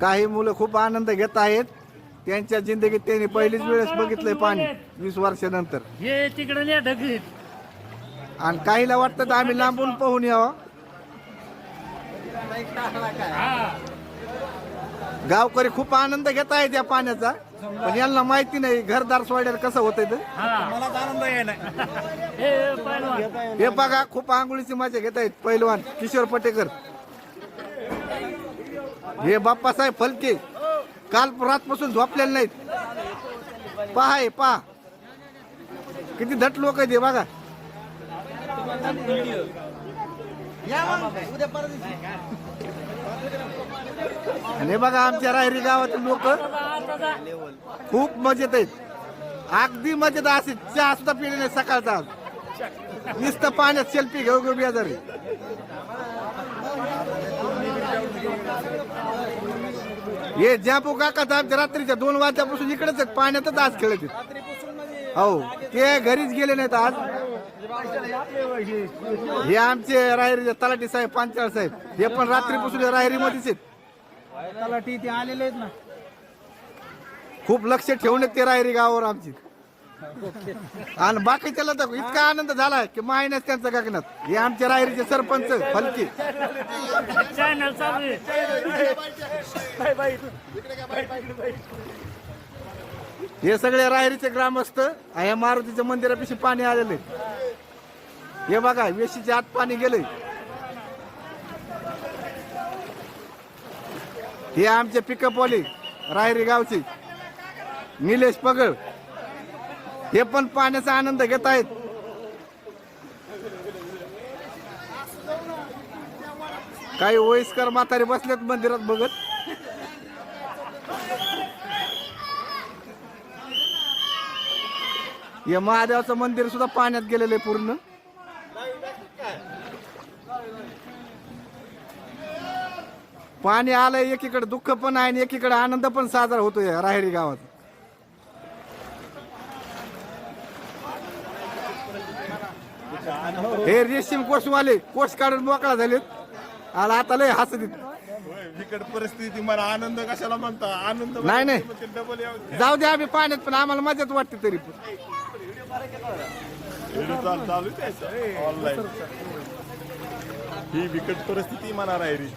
काही मुलं खूप आनंद घेत आहेत. त्यांच्या जिंदगीत त्यांनी पहिलीच वेळेस बघितलंय पाणी 20 वर्षानंतर. हे तिकडे नाही ढगलीत. आणि काहीला वाटतं तर आम्ही लांबून पाहून यावं. गावकरी खूप आनंद घेत आहेत या पाण्याचा, पण यांना माहिती नाही घरदार सोड्याला कसं होतंय ते. मला आनंद आहे ना. हे पहिलवान. हे बघा खूप आंघोळीची मजा घेत आहेत पहिलवान किशोर पटेकर. हे बाप्पासाहेब फलके काल रातपासून झोपलेले नाहीत. पहा हे पहा किती धट लोक आहेत हे बघा. आणि हे बघा आमच्या रायरी गावातील लोक खूप मजेत आहेत. अगदी मजेत असे चहा सुद्धा पिले नाही सकाळचा. आज नुसतं पाण्यात सेल्फी घेऊ घेऊ बेजारी. हे जापू काका आमच्या रात्रीच्या 2 वाजल्यापासून इकडेच पाण्यातच आज खेळत आहेत. हो ते घरीच गेले नाहीत आज. हे आमचे रायरीचे तलाठी साहेब पांचाळ साहेब हे पण रात्रीपासून रायरी मध्येच आहेत. तलाठी ते आलेले आहेत ना. खूप लक्ष ठेवून ते रायरी गावावर आमची. आणि बाकीच्याला तर इतका आनंद झाला की मायनस त्यांचा गगनात. हे आमच्या रायरीचे सरपंच फलके. चॅनल चालू आहे. हे सगळे रायरीचे ग्रामस्थ या मारुतीच्या मंदिरापाशी पाणी आलेले. हे बघा वेशीच्या आत पाणी गेले. हे आमचे पिकअपवाले रायरी गावचे निलेश पगळ हे पण पाण्याचा आनंद घेत आहेत. काही वयस्कर म्हातारे बसलेत मंदिरात बघत. हे महादेवाचं मंदिर सुद्धा पाण्यात गेलेलं आहे पूर्ण. पाणी आलंय एकीकडे दुःख पण आहे आणि एकीकडे आनंद पण साजरा होतोय राहेरी गावात. हे रेशीम कोषवाले कोष काढून मोकळा झालेत. आणि आता लय हसत बिकट परिस्थिती मला आनंद कशाला म्हणता. आनंद नाही नाही जाऊ द्या आम्ही पाण्यात पण आम्हाला मजाच वाटते तरी पण. चालू ऑनलाईन ही बिकट परिस्थिती म्हणा राहिली.